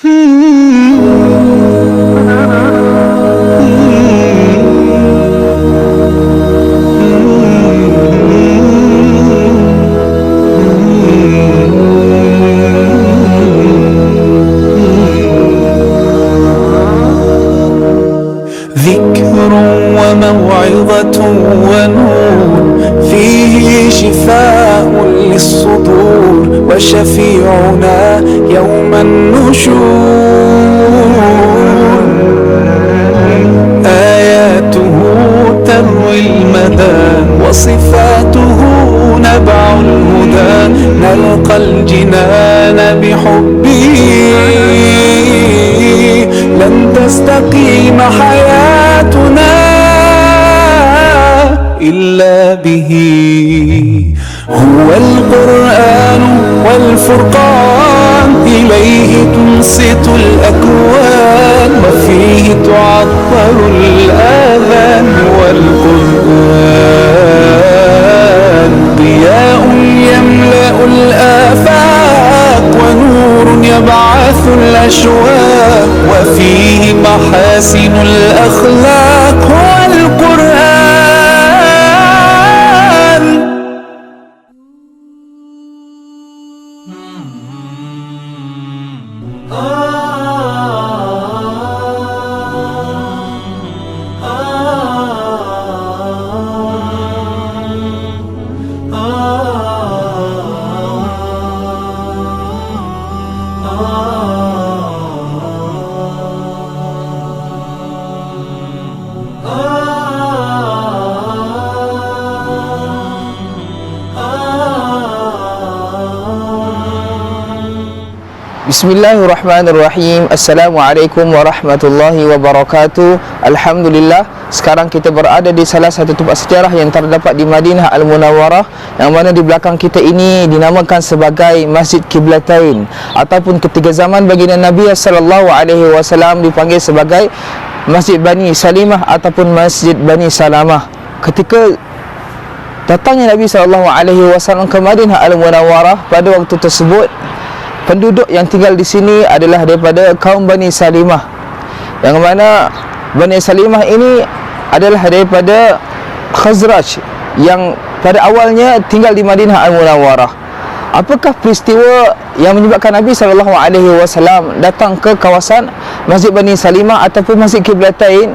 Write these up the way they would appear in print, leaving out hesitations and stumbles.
ذكر وموعظة ونور فيه شفاء للصدور وشفيعنا يوم النشور آياته تروي المدى وصفاته نبع الهدى نلقى الجنان بحبه لن تستقيم حياتنا إلا به هو القرآن والفرقان إليه تنصت الأكوان وفيه تعطر الآذان والقرآن ضياء يملأ الآفاق ونور يبعث الأشواق وفيه محاسن الأخلاق هو القرآن. Bismillahirrahmanirrahim. Assalamualaikum warahmatullahi wabarakatuh. Alhamdulillah, sekarang kita berada di salah satu tempat sejarah yang terdapat di Madinah Al-Munawwarah, yang mana di belakang kita ini dinamakan sebagai Masjid Qiblatain, ataupun ketiga zaman baginda Nabi sallallahu alaihi wasallam dipanggil sebagai Masjid Bani Salimah ataupun Masjid Bani Salamah. Ketika datangnya Nabi sallallahu alaihi wasallam ke Madinah Al-Munawwarah, pada waktu tersebut penduduk yang tinggal di sini adalah daripada kaum Bani Salimah, yang mana Bani Salimah ini adalah daripada Khazraj yang pada awalnya tinggal di Madinah Al-Munawwarah. Apakah peristiwa yang menyebabkan Nabi SAW datang ke kawasan Masjid Bani Salimah ataupun Masjid Qiblatain?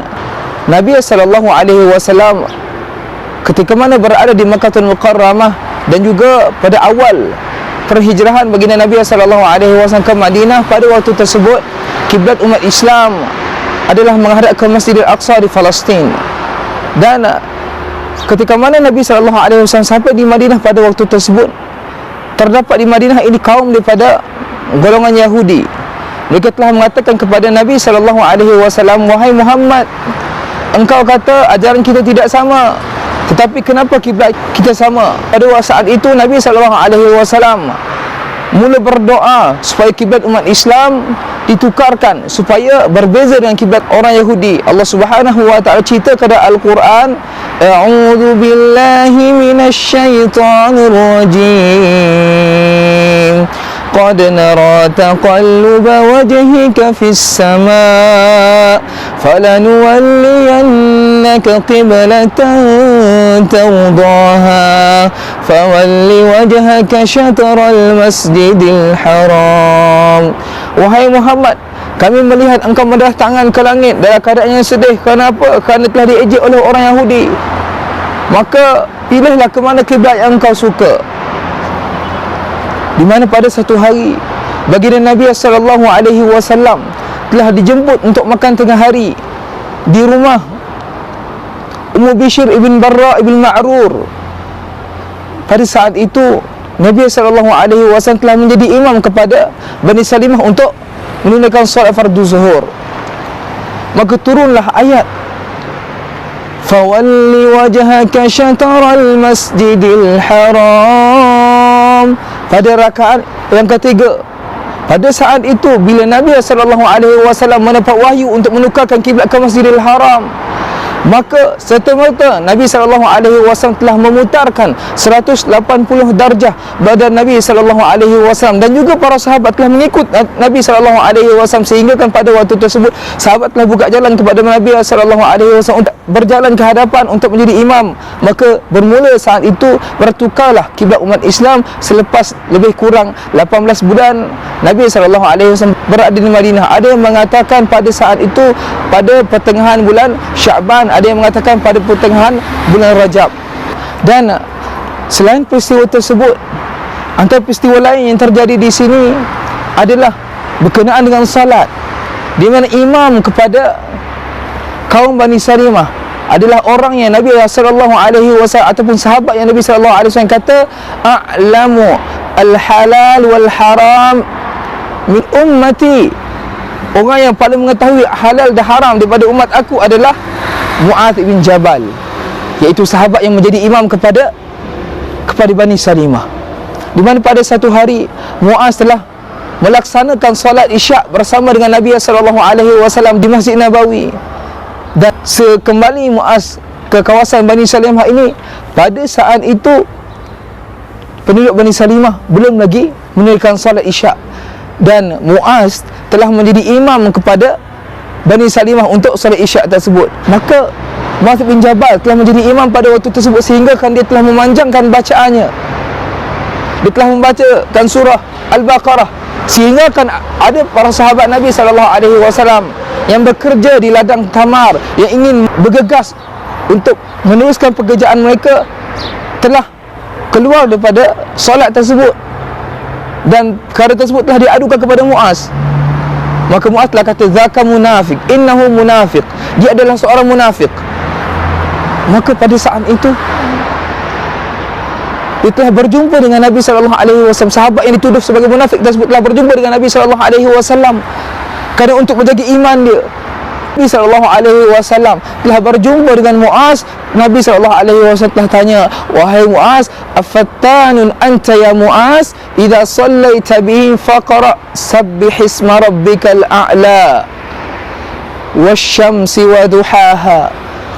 Nabi SAW ketika mana berada di Makkahul Mukarramah dan juga pada awal perhijrahan baginda Nabi SAW ke Madinah, pada waktu tersebut kiblat umat Islam adalah menghadap ke Masjidil Aqsa di Palestin. Dan ketika mana Nabi SAW sampai di Madinah pada waktu tersebut, terdapat di Madinah ini kaum daripada golongan Yahudi. Mereka telah mengatakan kepada Nabi SAW, "Wahai Muhammad, engkau kata ajaran kita tidak sama, tetapi kenapa kiblat kita sama?" Pada saat itu Nabi SAW mula berdoa supaya kiblat umat Islam ditukarkan supaya berbeza dengan kiblat orang Yahudi. Allah Subhanahu wa taala cerita pada Al-Quran, "A'udzu billahi minasyaitonir rajim. Qad nara taqalluba wajhika fis samaa falanuwalliyannaka qiblatan tardaha fawalli wajhaka syatral masjidil haram." Wahai Muhammad, kami melihat engkau mendatangkan ke langit dalam keadaan yang sedih. Kenapa? Kerana telah diejek oleh orang Yahudi. Maka pilihlah ke mana kiblat yang engkau suka. Di mana pada satu hari baginda Nabi SAW telah dijemput untuk makan tengah hari di rumah Ummu Bishr ibn Barra ibn Ma'rur. Pada saat itu Nabi SAW telah menjadi imam kepada Bani Salimah untuk menunaikan solat fardu zuhur. Maka turunlah ayat, "Fawalli wajhaka syatral masjidil haram." Pada rakaat yang ketiga, pada saat itu bila Nabi SAW mendapat wahyu untuk menukarkan kiblat ke Masjidil Haram, maka serta-merta Nabi SAW telah memutarkan 180 darjah badan Nabi SAW, dan juga para sahabat telah mengikut Nabi SAW, sehingga kan pada waktu tersebut sahabat telah buka jalan kepada Nabi SAW untuk berjalan ke hadapan untuk menjadi imam. Maka bermula saat itu bertukarlah kiblat umat Islam. Selepas lebih kurang 18 bulan Nabi SAW berada di Madinah. Ada yang mengatakan pada saat itu pada pertengahan bulan Sya'ban, ada yang mengatakan pada pertengahan bulan Rajab. Dan selain peristiwa tersebut, antara peristiwa lain yang terjadi di sini adalah berkenaan dengan salat, di mana imam kepada kaum Bani Salimah adalah orang yang Nabi SAW ataupun sahabat yang Nabi SAW kata a'lamu al-halal wal-haram min ummati. Orang yang paling mengetahui halal dan haram daripada umat aku adalah Mu'adz bin Jabal, iaitu sahabat yang menjadi imam kepada Bani Salimah. Di mana pada satu hari Mu'adz telah melaksanakan solat Isyak bersama dengan Nabi SAW di Masjid Nabawi. Dan sekembali Mu'adz ke kawasan Bani Salimah ini, pada saat itu penduduk Bani Salimah belum lagi menunaikan solat Isyak, dan Mu'adz telah menjadi imam kepada Bani Salimah untuk solat Isyak tersebut. Maka Mu'adz bin Jabal telah menjadi imam pada waktu tersebut, sehingga kan dia telah memanjangkan bacaannya. Dia telah membacakan surah Al-Baqarah, sehingga kan ada para sahabat Nabi SAW yang bekerja di ladang tamar, yang ingin bergegas untuk meneruskan pekerjaan mereka, telah keluar daripada solat tersebut, dan perkara tersebut telah diadukan kepada Mu'adz. Maka Mu'adz telah kata, zaka munafik, innahu munafik, dia adalah seorang munafik. Maka pada saat itu dia telah berjumpa dengan Nabi SAW. Sahabat yang dituduh sebagai munafik tersebut telah berjumpa dengan Nabi SAW kerana untuk menjaga iman dia. Nabi SAW telah berjumpa dengan Mu'adz. Nabi SAW telah tanya, wahai Mu'adz, afattanun anta ya Mu'adz, idza sallaita bihim faqra sabbih isma rabbikal a'la wasyamsi wa duhaha.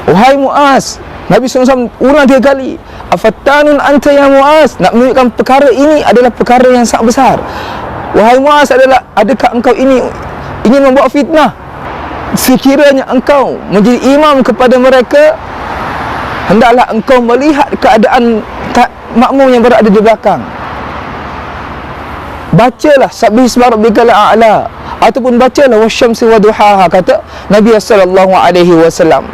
Wahai Mu'adz, Nabi SAW ulang 3 kali, afattanun anta ya Mu'adz, nak menunjukkan perkara ini adalah perkara yang sangat besar. Wahai Mu'adz, adakah engkau ini ingin membuat fitnah? Sekiranya engkau menjadi imam kepada mereka, hendaklah engkau melihat keadaan makmum yang berada di belakang. Bacalah sabbih isma rabbikal a'la, ataupun bacalah wasyamsi wa duhaha, kata Nabi SAW.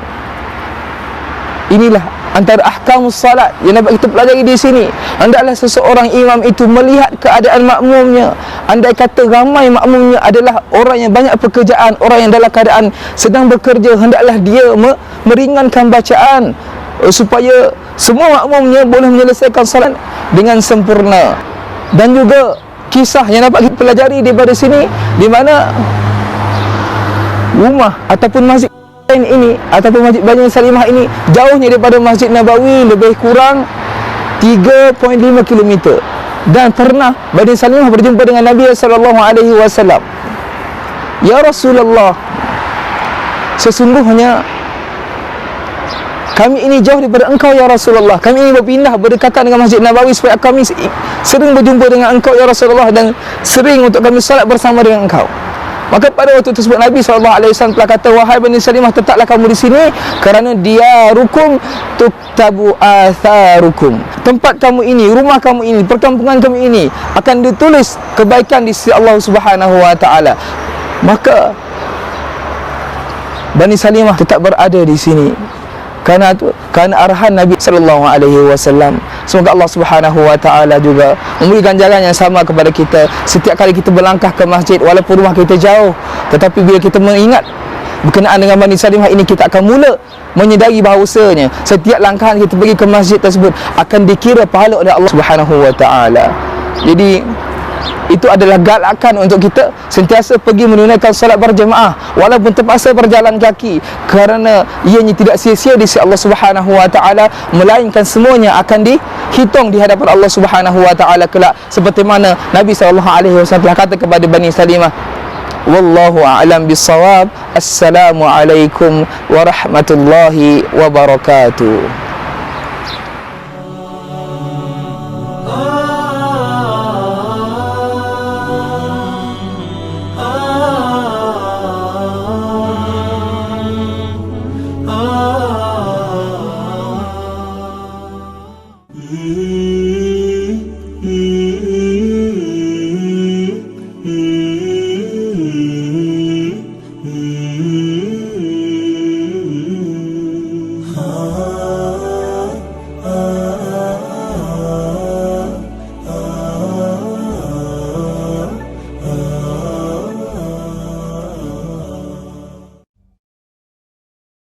Inilah antara ahkamus salat yang dapat kita pelajari di sini. Hendaklah seseorang imam itu melihat keadaan makmumnya. Andai kata ramai makmumnya adalah orang yang banyak pekerjaan, orang yang dalam keadaan sedang bekerja, hendaklah dia meringankan bacaan supaya semua makmumnya boleh menyelesaikan salat dengan sempurna. Dan juga kisah yang dapat kita pelajari daripada sini, di mana rumah ataupun masjid ini ataupun Masjid Bani Salimah ini jauhnya daripada Masjid Nabawi lebih kurang 3.5 km. Dan pernah Bani Salimah berjumpa dengan Nabi SAW. Ya Rasulullah, sesungguhnya kami ini jauh daripada engkau ya Rasulullah. Kami ini berpindah berdekatan dengan Masjid Nabawi supaya kami sering berjumpa dengan engkau ya Rasulullah, dan sering untuk kami salat bersama dengan engkau. Maka pada waktu tersebut Nabi SAW telah kata, wahai Bani Salimah, tetaplah kamu di sini kerana diarukum tuktabu atharukum. Tempat kamu ini, rumah kamu ini, perkampungan kamu ini akan ditulis kebaikan di sisi Allah Subhanahu wa taala. Maka Bani Salimah tetap berada di sini kerana arahan Nabi SAW. Semoga Allah Subhanahu wa taala juga memberikan jalan yang sama kepada kita. Setiap kali kita berlangkah ke masjid, walaupun rumah kita jauh, tetapi bila kita mengingat berkenaan dengan Bani Salimah ini, kita akan mula menyedari bahawasanya setiap langkahan kita pergi ke masjid tersebut akan dikira pahala oleh Allah Subhanahu wa taala. Jadi itu adalah galakan untuk kita sentiasa pergi menunaikan solat berjemaah walaupun terpaksa berjalan kaki, kerana ianya tidak sia-sia di sisi Allah Subhanahu wa taala, melainkan semuanya akan dihitung di hadapan Allah Subhanahu wa taala kelak, seperti mana Nabi SAW telah kata kepada Bani Salimah, Wallahu a'lam bissawab. Assalamualaikum warahmatullahi wabarakatuh.